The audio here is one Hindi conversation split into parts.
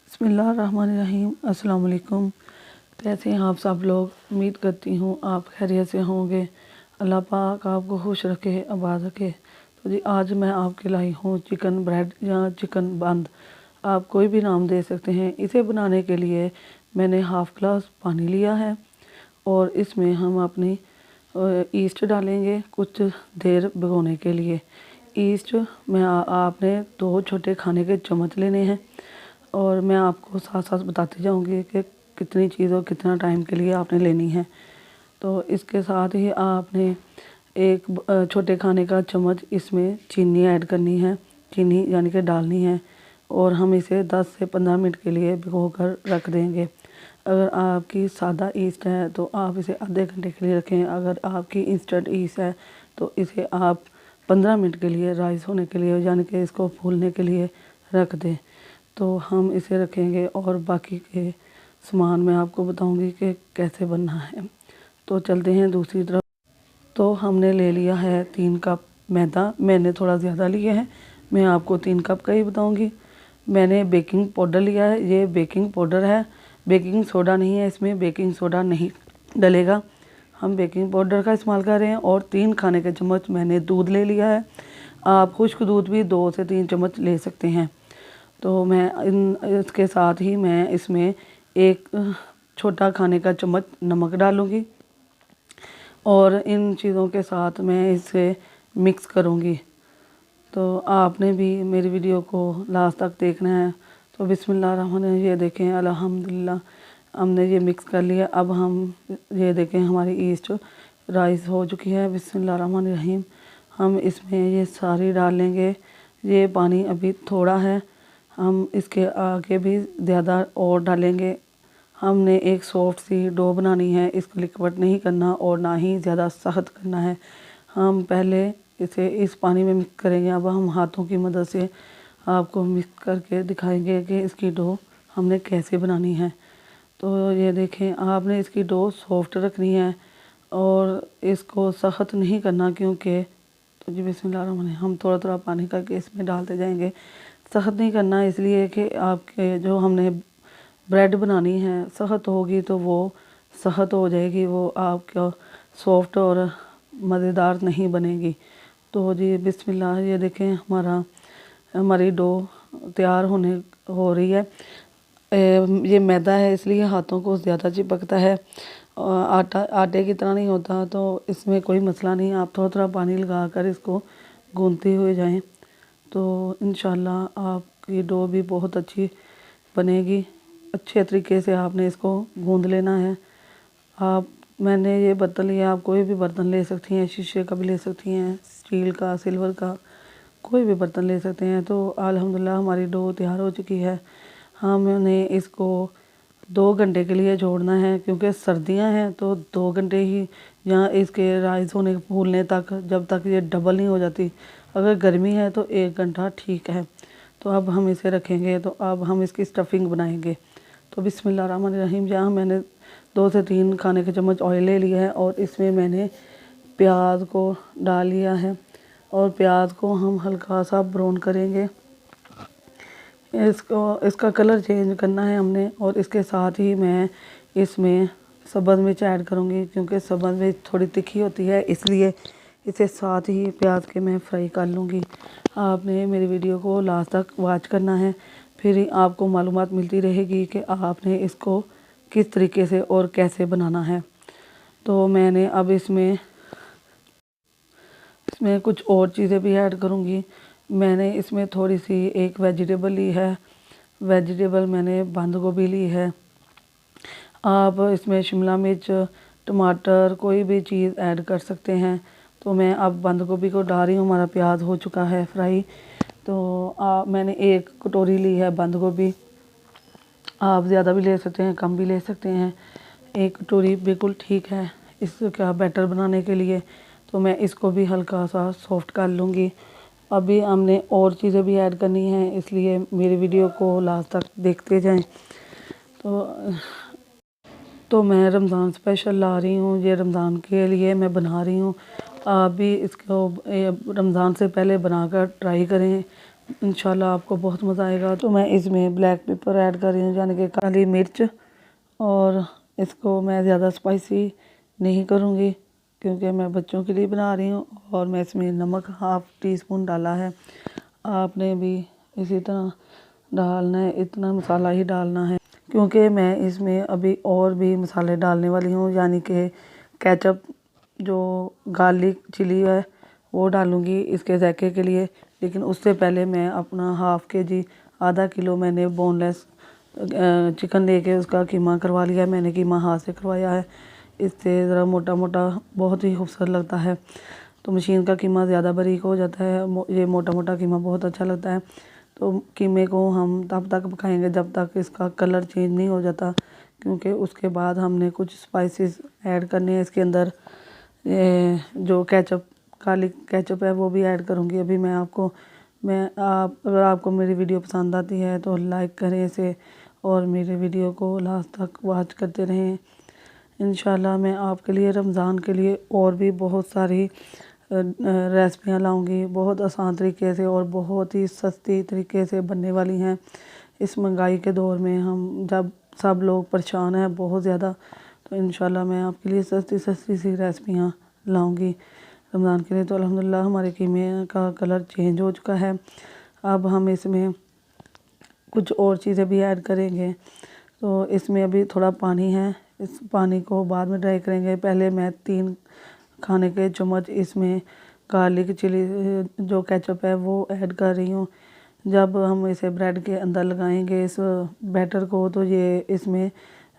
बिस्मिल्लाहिर्रहमानिर्रहीम। अस्सलाम वालेकुम। कैसे हैं आप सब लोग? उम्मीद करती हूँ आप खैरियत से होंगे। अल्लाह पाक आपको खुश रखे, आबाद रखे। तो जी आज मैं आपके लाई हूँ चिकन ब्रेड या चिकन बंद, आप कोई भी नाम दे सकते हैं। इसे बनाने के लिए मैंने हाफ़ ग्लास पानी लिया है और इसमें हम अपनी ईस्ट डालेंगे कुछ देर भिगोने के लिए। ईस्ट में आपने 2 छोटे खाने के चम्मच लेने हैं और मैं आपको साथ साथ बताती जाऊंगी कि कितनी चीज़ और कितना टाइम के लिए आपने लेनी है। तो इसके साथ ही आपने एक छोटे खाने का चम्मच इसमें चीनी ऐड करनी है, चीनी यानी कि डालनी है और हम इसे 10 से 15 मिनट के लिए भिगो कर रख देंगे। अगर आपकी सादा ईस्ट है तो आप इसे आधे घंटे के लिए रखें। अगर आपकी इंस्टेंट ईस्ट है तो इसे आप 15 मिनट के लिए राइस होने के लिए यानी कि इसको फूलने के लिए रख दें। तो हम इसे रखेंगे और बाकी के सामान मैं आपको बताऊंगी कि कैसे बनना है। तो चलते हैं दूसरी तरफ। तो हमने ले लिया है 3 कप मैदा। मैंने थोड़ा ज़्यादा लिया है, मैं आपको 3 कप का ही बताऊंगी। मैंने बेकिंग पाउडर लिया है, ये बेकिंग पाउडर है, बेकिंग सोडा नहीं है, इसमें बेकिंग सोडा नहीं डलेगा, हम बेकिंग पाउडर का इस्तेमाल कर रहे हैं। और 3 खाने के चम्मच मैंने दूध ले लिया है। आप खुश्क दूध भी 2 से 3 चम्मच ले सकते हैं। तो मैं इसके साथ ही मैं इसमें एक छोटा खाने का चम्मच नमक डालूँगी और इन चीज़ों के साथ मैं इसे मिक्स करूँगी। तो आपने भी मेरी वीडियो को लास्ट तक देखना है। तो बिस्मिल्लाहिर्रहमानिर्रहीम, ये देखें अल्हम्दुलिल्लाह हमने ये मिक्स कर लिया। अब हम ये देखें हमारी ईस्ट राइस हो चुकी है। बिस्मिल्लाहिर्रहमानिर्रहीम, हम इसमें ये सारी डाल लेंगे। ये पानी अभी थोड़ा है, हम इसके आगे भी ज़्यादा और डालेंगे। हमने एक सॉफ्ट सी डो बनानी है, इसको लिक्विड नहीं करना और ना ही ज़्यादा सख्त करना है। हम पहले इसे इस पानी में मिक्स करेंगे। अब हम हाथों की मदद से आपको मिक्स करके दिखाएंगे कि इसकी डो हमने कैसे बनानी है। तो ये देखें, आपने इसकी डो सॉफ्ट रखनी है और इसको सख्त नहीं करना, क्योंकि तो जी बिस्मिल्लाहिर्रहमानिर्रहीम हम थोड़ा थोड़ा पानी करके इसमें डालते जाएंगे। सख्त नहीं करना इसलिए कि आपके जो हमने ब्रेड बनानी है सख्त होगी तो वो सख्त हो जाएगी, वो आपका सॉफ्ट और मज़ेदार नहीं बनेगी। तो जी बिस्मिल्लाह, ये देखें हमारी डो तैयार हो रही है। ये मैदा है इसलिए हाथों को ज़्यादा चिपकता है, आटे की तरह नहीं होता। तो इसमें कोई मसला नहीं, आप थोड़ा थोड़ा पानी लगा कर इसको गूंथते हुए जाएं तो इंशाल्लाह आपकी डो भी बहुत अच्छी बनेगी। अच्छे तरीके से आपने इसको गूंद लेना है। मैंने ये बर्तन लिया, आप कोई भी बर्तन ले सकती हैं, शीशे का भी ले सकती हैं, स्टील का, सिल्वर का, कोई भी बर्तन ले सकते हैं। तो अल्हम्दुलिल्लाह हमारी डो तैयार हो चुकी है। हमने इसको 2 घंटे के लिए छोड़ना है, क्योंकि सर्दियां हैं तो 2 घंटे ही, यहाँ इसके राइस होने फूलने तक, जब तक ये डबल नहीं हो जाती। अगर गर्मी है तो 1 घंटा ठीक है। तो अब हम इसे रखेंगे। तो अब हम इसकी स्टफिंग बनाएंगे। तो बिस्मिल्लाहिर्रहमानिर्रहीम, जहाँ मैंने 2 से 3 खाने के चम्मच ऑयल ले लिया है और इसमें मैंने प्याज को डाल लिया है और प्याज को हम हल्का सा ब्राउन करेंगे। इसका कलर चेंज करना है हमने। और इसके साथ ही मैं इसमें सब्ज़ मिर्च ऐड करूँगी, क्योंकि सब्ज़ मिर्च थोड़ी तीखी होती है, इसलिए इसे साथ ही प्याज के मैं फ्राई कर लूँगी। आपने मेरी वीडियो को लास्ट तक वॉच करना है, फिर आपको मालूमात मिलती रहेगी कि आपने इसको किस तरीके से और कैसे बनाना है। तो मैंने अब इसमें कुछ और चीज़ें भी ऐड करूँगी। मैंने इसमें थोड़ी सी एक वेजिटेबल ली है, वेजिटेबल मैंने बंद गोभी ली है। आप इसमें शिमला मिर्च, टमाटर, कोई भी चीज़ ऐड कर सकते हैं। तो मैं अब बंद गोभी को डाल रही हूँ। हमारा प्याज हो चुका है फ्राई। तो मैंने 1 कटोरी ली है बंद गोभी, आप ज़्यादा भी ले सकते हैं, कम भी ले सकते हैं। 1 कटोरी बिल्कुल ठीक है इसका बैटर बनाने के लिए। तो मैं इसको भी हल्का सा सॉफ्ट कर लूँगी। अभी हमने और चीज़ें भी ऐड करनी हैं, इसलिए मेरी वीडियो को लास्ट तक देखते जाएं। तो मैं रमज़ान स्पेशल ला रही हूँ, ये रमज़ान के लिए मैं बना रही हूँ। आप भी इसको रमज़ान से पहले बनाकर ट्राई करें, इंशाल्लाह आपको बहुत मज़ा आएगा। तो मैं इसमें ब्लैक पेपर ऐड कर रही हूँ, यानी कि काली मिर्च, और इसको मैं ज़्यादा स्पाइसी नहीं करूँगी क्योंकि मैं बच्चों के लिए बना रही हूँ। और मैं इसमें नमक 1/2 टीस्पून डाला है, आपने भी इसी तरह डालना है, इतना मसाला ही डालना है क्योंकि मैं इसमें अभी और भी मसाले डालने वाली हूँ, यानी कि केचप, जो गार्लिक चिली है वो डालूँगी इसके जायके के लिए। लेकिन उससे पहले मैं अपना 1/2 केजी, आधा किलो मैंने बोनलेस चिकन लेके उसका कीमा करवा लिया है। मैंने कीमा हाथ से करवाया है, इससे ज़रा मोटा मोटा बहुत ही खूबसूरत लगता है। तो मशीन का कीमा ज़्यादा बारीक हो जाता है, ये मोटा मोटा कीमा बहुत अच्छा लगता है। तो कीमे को हम तब तक पकाएंगे जब तक इसका कलर चेंज नहीं हो जाता, क्योंकि उसके बाद हमने कुछ स्पाइसेस ऐड करने हैं इसके अंदर। ये जो केचप, काली केचप है वो भी ऐड करूँगी अभी अगर आपको मेरी वीडियो पसंद आती है तो लाइक करें इसे, और मेरे वीडियो को लास्ट तक वॉच करते रहें। इंशाल्लाह मैं आपके लिए रमज़ान के लिए और भी बहुत सारी रेसिपियाँ लाऊंगी, बहुत आसान तरीके से और बहुत ही सस्ती तरीके से बनने वाली हैं। इस महंगाई के दौर में हम जब सब लोग परेशान हैं बहुत ज़्यादा, तो इंशाल्लाह मैं आपके लिए सस्ती सस्ती सी रेसिपियाँ लाऊंगी रमज़ान के लिए। तो अल्हम्दुलिल्लाह हमारे कीमे का कलर चेंज हो चुका है। अब हम इसमें कुछ और चीज़ें भी ऐड करेंगे। तो इसमें अभी थोड़ा पानी है, इस पानी को बाद में ड्राई करेंगे। पहले मैं 3 खाने के चम्मच इसमें गार्लिक चिली जो केचप है वो ऐड कर रही हूँ। जब हम इसे ब्रेड के अंदर लगाएंगे इस बैटर को, तो ये इसमें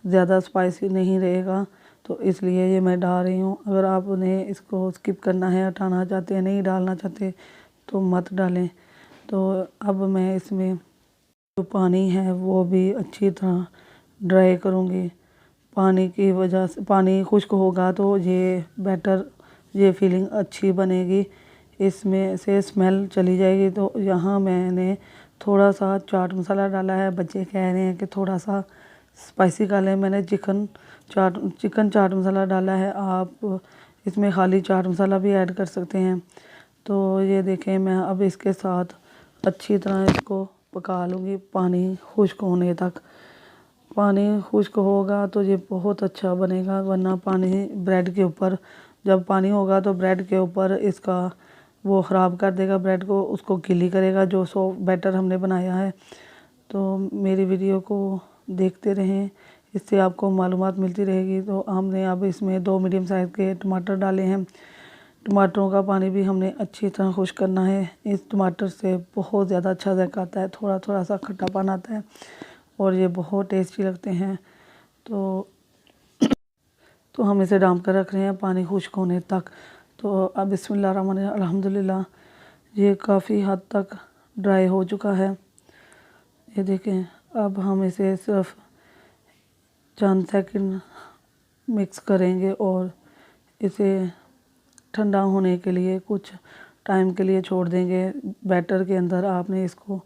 ज़्यादा स्पाइसी नहीं रहेगा, तो इसलिए ये मैं डाल रही हूँ। अगर आप उन्हें इसको स्किप करना है, हटाना चाहते हैं, नहीं डालना चाहते तो मत डालें। तो अब मैं इसमें जो पानी है वो भी अच्छी तरह ड्राई करूँगी। पानी की वजह से, पानी खुश्क होगा तो ये बैटर, ये फीलिंग अच्छी बनेगी, इसमें से स्मेल चली जाएगी। तो यहाँ मैंने थोड़ा सा चाट मसाला डाला है। बच्चे कह रहे हैं कि थोड़ा सा स्पाइसी डालें, मैंने चिकन चाट मसाला डाला है। आप इसमें खाली चाट मसाला भी ऐड कर सकते हैं। तो ये देखें, मैं अब इसके साथ अच्छी तरह इसको पका लूँगी पानी खुश्क होने तक। पानी खुश्क होगा तो ये बहुत अच्छा बनेगा, वरना पानी ब्रेड के ऊपर, जब पानी होगा तो ब्रेड के ऊपर इसका वो ख़राब कर देगा, ब्रेड को उसको गीली करेगा जो सॉफ्ट बैटर हमने बनाया है। तो मेरी वीडियो को देखते रहें, इससे आपको मालूमात मिलती रहेगी। तो हमने अब इसमें 2 मीडियम साइज़ के टमाटर डाले हैं। टमाटरों का पानी भी हमने अच्छी तरह खुश्क करना है। इस टमाटर से बहुत ज़्यादा अच्छा जायका आता है, थोड़ा थोड़ा सा खट्टापन आता है और ये बहुत टेस्टी लगते हैं। तो हम इसे डाम कर रख रहे हैं पानी खुश्क होने तक। तो अब बिस्मिल्लाहिर्रहमानिर्रहीम, अल्हम्दुलिल्लाह ये काफ़ी हद तक ड्राई हो चुका है। ये देखें, अब हम इसे सिर्फ चंद सेकंड मिक्स करेंगे और इसे ठंडा होने के लिए कुछ टाइम के लिए छोड़ देंगे। बैटर के अंदर आपने इसको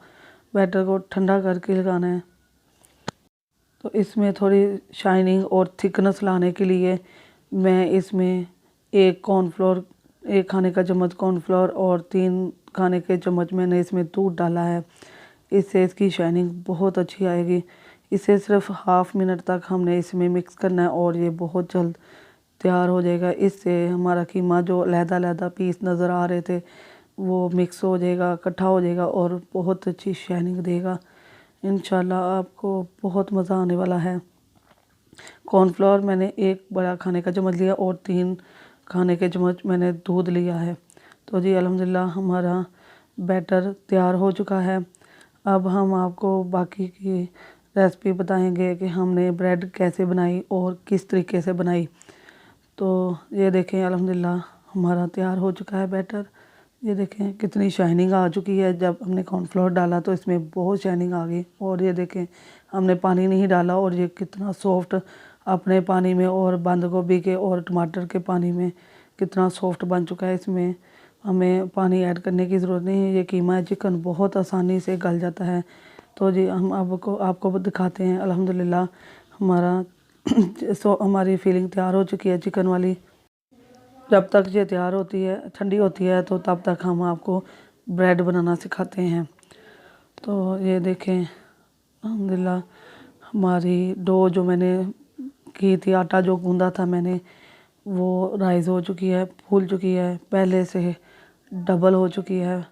बैटर को ठंडा करके लगाना है। तो इसमें थोड़ी शाइनिंग और थिकनेस लाने के लिए मैं इसमें 1 खाने का चम्मच कॉर्नफ्लोर और 3 खाने के चम्मच मैंने इसमें दूध डाला है। इससे इसकी शाइनिंग बहुत अच्छी आएगी। इसे सिर्फ हाफ़ मिनट तक हमने इसमें मिक्स करना है और ये बहुत जल्द तैयार हो जाएगा। इससे हमारा कीमा जो अलहदा पीस नज़र आ रहे थे वो मिक्स हो जाएगा, इकट्ठा हो जाएगा और बहुत अच्छी शाइनिंग देगा। इंशाल्लाह आपको बहुत मज़ा आने वाला है। कॉर्नफ्लोर मैंने 1 बड़ा खाने का चम्मच लिया और 3 खाने के चम्मच मैंने दूध लिया है। तो जी अल्हम्दुलिल्लाह हमारा बैटर तैयार हो चुका है। अब हम आपको बाकी की रेसिपी बताएंगे कि हमने ब्रेड कैसे बनाई और किस तरीके से बनाई। तो ये देखें, अल्हम्दुलिल्लाह हमारा तैयार हो चुका है बैटर। ये देखें कितनी शाइनिंग आ चुकी है। जब हमने कॉर्नफ्लोर डाला तो इसमें बहुत शाइनिंग आ गई। और ये देखें, हमने पानी नहीं डाला और ये कितना सॉफ्ट अपने पानी में और बंद गोभी के और टमाटर के पानी में कितना सॉफ्ट बन चुका है। इसमें हमें पानी ऐड करने की ज़रूरत नहीं है। ये कीमा चिकन बहुत आसानी से गल जाता है। तो जी हम आपको दिखाते हैं। अल्हम्दुलिल्लाह हमारा हमारी फीलिंग तैयार हो चुकी है चिकन वाली। जब तक ये तैयार होती है, ठंडी होती है, तो तब तक हम आपको ब्रेड बनाना सिखाते हैं। तो ये देखें अल्हम्दुलिल्लाह हमारी डो जो मैंने की थी, आटा जो गूंदा था मैंने, वो राइज़ हो चुकी है, फूल चुकी है, पहले से डबल हो चुकी है।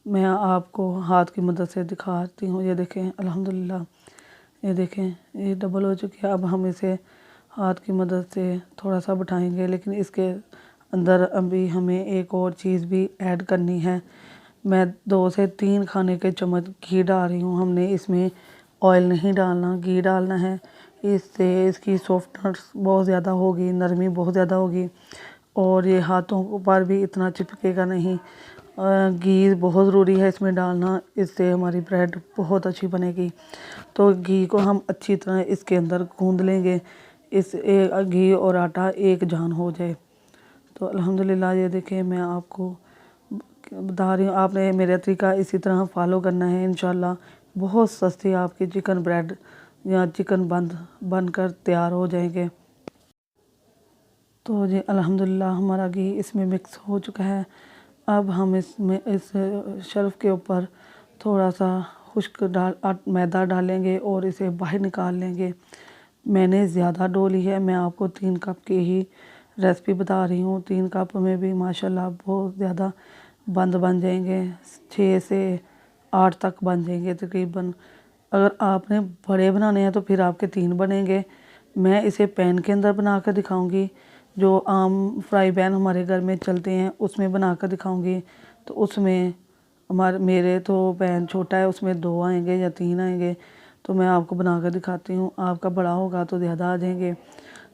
मैं आपको हाथ की मदद से दिखाती हूँ। ये देखें अल्हम्दुलिल्लाह, ये देखें ये डबल हो चुकी है। अब हम इसे हाथ की मदद से थोड़ा सा बिठाएंगे, लेकिन इसके अंदर अभी हमें एक और चीज़ भी ऐड करनी है। मैं 2 से 3 खाने के चम्मच घी डाल रही हूँ। हमने इसमें ऑयल नहीं डालना, घी डालना है। इससे इसकी सॉफ्टनेस बहुत ज़्यादा होगी, नरमी बहुत ज़्यादा होगी और ये हाथों पर भी इतना चिपकेगा नहीं। घी बहुत ज़रूरी है इसमें डालना, इससे हमारी ब्रेड बहुत अच्छी बनेगी। तो घी को हम अच्छी तरह इसके अंदर गूंद लेंगे, इस घी और आटा एक जान हो जाए। तो अल्हम्दुलिल्लाह ये देखें मैं आपको बता रही हूँ, आपने मेरा तरीका इसी तरह फॉलो करना है। इंशाल्लाह बहुत सस्ती आपकी चिकन ब्रेड या चिकन बनकर तैयार हो जाएंगे। तो जी अल्हम्दुलिल्लाह हमारा घी इसमें मिक्स हो चुका है। अब हम इसमें इस शेल्फ़ के ऊपर थोड़ा सा खुश्क मैदा डालेंगे और इसे बाहर निकाल लेंगे। मैंने ज़्यादा डो ली है, मैं आपको 3 कप की ही रेसिपी बता रही हूँ। 3 कप में भी माशाल्लाह बहुत ज़्यादा बन जाएंगे, 6 से 8 तक बन जाएंगे तकरीबन। अगर आपने बड़े बनाने हैं तो फिर आपके 3 बनेंगे। मैं इसे पैन के अंदर बना कर दिखाऊँगी, जो आम फ्राई पैन हमारे घर में चलते हैं उसमें बना कर दिखाऊँगी। तो उसमें मेरे तो पैन छोटा है, उसमें 2 आएंगे या 3 आएंगे। तो मैं आपको बना कर दिखाती हूँ, आपका बड़ा होगा तो ज़्यादा आ जाएंगे।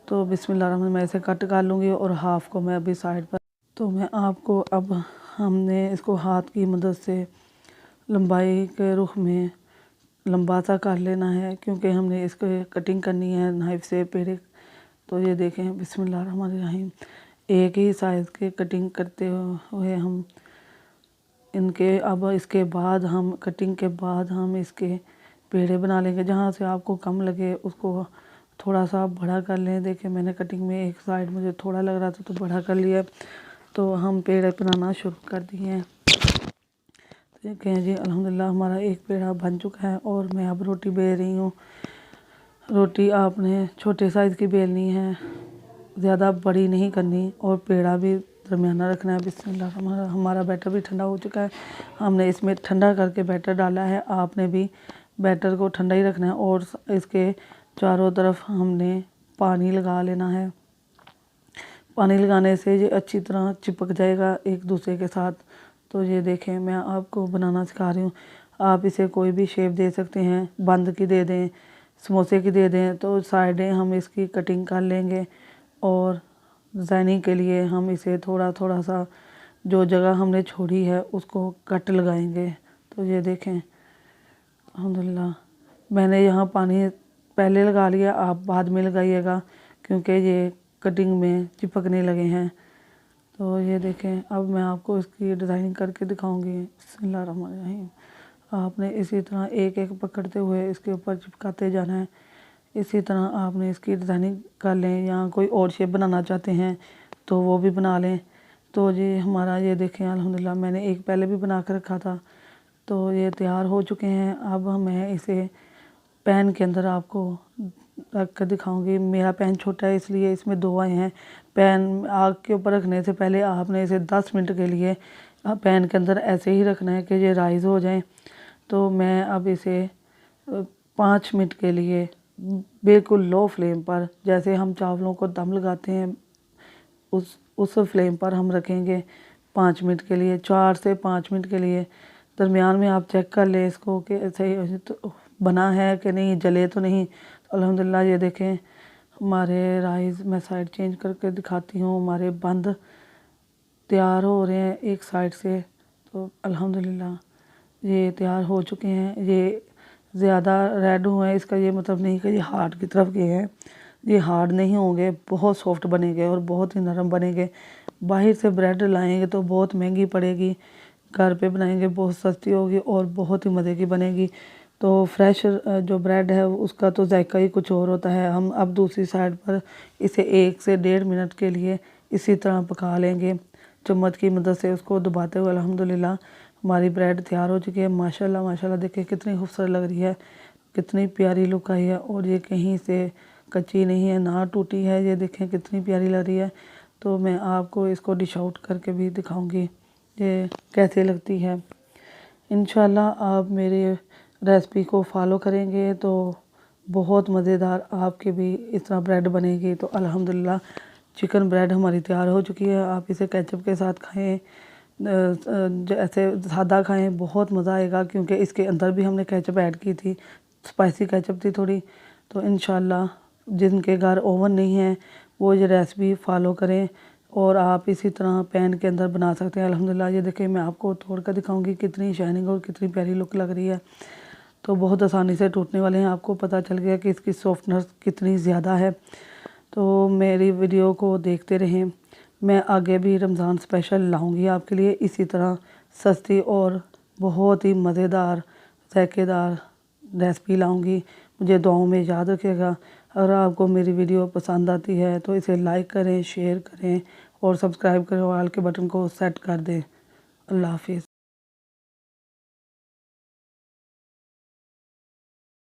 तो बिस्मिल्लाह मैं इसे कट कर लूँगी और हाफ़ को मैं अभी साइड पर। तो मैं आपको अब हमने इसको हाथ की मदद से लंबाई के रुख में लंबा सा कर लेना है, क्योंकि हमने इसको कटिंग करनी है नाइफ़ से पेड़े। तो ये देखें बिस्मिल्लाहिर्रहमानिर्रहीम, एक ही साइज़ के कटिंग करते हुए हम इनके अब इसके बाद हम कटिंग के बाद हम इसके पेड़े बना लेंगे। जहाँ से आपको कम लगे उसको थोड़ा सा बड़ा कर लें। देखिए मैंने कटिंग में एक साइड मुझे थोड़ा लग रहा था तो बड़ा कर लिया। तो हम पेड़े बनाना शुरू कर दिए हैं। देखें जी अल्हम्दुलिल्लाह हमारा एक पेड़ा बन चुका है और मैं अब रोटी बेल रही हूँ। रोटी आपने छोटे साइज़ की बेलनी है, ज़्यादा बड़ी नहीं करनी और पेड़ा भी दरमियाना रखना है। बिस्मिल्लाह हमारा बैटर भी ठंडा हो चुका है। हमने इसमें ठंडा करके बैटर डाला है, आपने भी बैटर को ठंडा ही रखना है और इसके चारों तरफ हमने पानी लगा लेना है। पानी लगाने से ये अच्छी तरह चिपक जाएगा एक दूसरे के साथ। तो ये देखें मैं आपको बनाना सिखा रही हूँ। आप इसे कोई भी शेप दे सकते हैं, बंद की दे दें, समोसे की दे दें। तो साइडें हम इसकी कटिंग कर लेंगे और डिज़ाइनिंग के लिए हम इसे थोड़ा थोड़ा सा जो जगह हमने छोड़ी है उसको कट लगाएंगे। तो ये देखें अल्हम्दुलिल्लाह मैंने यहाँ पानी पहले लगा लिया, आप बाद में लगाइएगा क्योंकि ये कटिंग में चिपकने लगे हैं। तो ये देखें अब मैं आपको इसकी डिज़ाइनिंग करके दिखाऊंगी। बिस्मिल्लाहिर्रहमानिर्रहीम, आपने इसी तरह एक एक पकड़ते हुए इसके ऊपर चिपकाते जाना है। इसी तरह आपने इसकी डिज़ाइनिंग कर लें, या कोई और शेप बनाना चाहते हैं तो वो भी बना लें। तो जी हमारा ये देखें अल्हम्दुलिल्लाह मैंने एक पहले भी बना कर रखा था। तो ये तैयार हो चुके हैं। अब मैं इसे पैन के अंदर आपको रख कर दिखाऊंगी। मेरा पैन छोटा है इसलिए इसमें 2 आए हैं। पैन आग के ऊपर रखने से पहले आपने इसे 10 मिनट के लिए पैन के अंदर ऐसे ही रखना है कि ये राइज़ हो जाए। तो मैं अब इसे 5 मिनट के लिए बिल्कुल लो फ्लेम पर, जैसे हम चावलों को दम लगाते हैं उस फ्लेम पर हम रखेंगे 5 मिनट के लिए, 4 से 5 मिनट के लिए। दरमियान में आप चेक कर लें इसको कि सही तो बना है कि नहीं, जले तो नहीं। तो अल्हम्दुलिल्लाह ये देखें हमारे राइस, मैं साइड चेंज करके दिखाती हूँ, हमारे बंद तैयार हो रहे हैं एक साइड से। तो अल्हम्दुलिल्लाह ये तैयार हो चुके हैं। ये ज़्यादा रेड हुए हैं, इसका ये मतलब नहीं कि ये हार्ड की तरफ गए हैं। ये हार्ड नहीं होंगे, बहुत सॉफ्ट बनेंगे और बहुत ही नरम बनेंगे। बाहर से ब्रेड लाएंगे तो बहुत महंगी पड़ेगी, घर पे बनाएंगे बहुत सस्ती होगी और बहुत ही मज़े की बनेगी। तो फ्रेश जो ब्रेड है उसका तो जायका ही कुछ और होता है। हम अब दूसरी साइड पर इसे 1 से 1.5 मिनट के लिए इसी तरह पका लेंगे, चम्मच की मदद से उसको दबाते हुए। अल्हम्दुलिल्लाह हमारी ब्रेड तैयार हो चुकी है। माशाल्लाह माशाल्लाह देखिए कितनी खूबसूरत लग रही है, कितनी प्यारी लुक आई है और ये कहीं से कच्ची नहीं है ना टूटी है। ये देखें कितनी प्यारी लग रही है। तो मैं आपको इसको डिश आउट करके भी दिखाऊंगी ये कैसे लगती है। इंशाल्लाह आप मेरे रेसिपी को फॉलो करेंगे तो बहुत मज़ेदार आपके भी इस तरह ब्रेड बनेगी। तो अल्हम्दुलिल्लाह चिकन ब्रेड हमारी तैयार हो चुकी है। आप इसे केचप के साथ खाएं, ऐसे सादा खाएं, बहुत मज़ा आएगा क्योंकि इसके अंदर भी हमने केचप ऐड की थी, स्पाइसी केचप थी थोड़ी। तो इंशाल्लाह जिनके घर ओवन नहीं है वो ये रेसिपी फॉलो करें और आप इसी तरह पैन के अंदर बना सकते हैं। अल्हम्दुलिल्लाह ये देखिए मैं आपको तोड़ कर दिखाऊंगी कितनी शाइनिंग और कितनी प्यारी लुक लग रही है। तो बहुत आसानी से टूटने वाले हैं, आपको पता चल गया कि इसकी सॉफ्टनेस कितनी ज़्यादा है। तो मेरी वीडियो को देखते रहें, मैं आगे भी रमज़ान स्पेशल लाऊंगी आपके लिए इसी तरह सस्ती और बहुत ही मज़ेदार ज़ायकेदार रेसिपी लाऊंगी। मुझे दुआओं में याद रखिएगा। अगर आपको मेरी वीडियो पसंद आती है तो इसे लाइक करें, शेयर करें और सब्सक्राइब करें और ऑल के बटन को सेट कर दें। अल्लाह हाफिज़।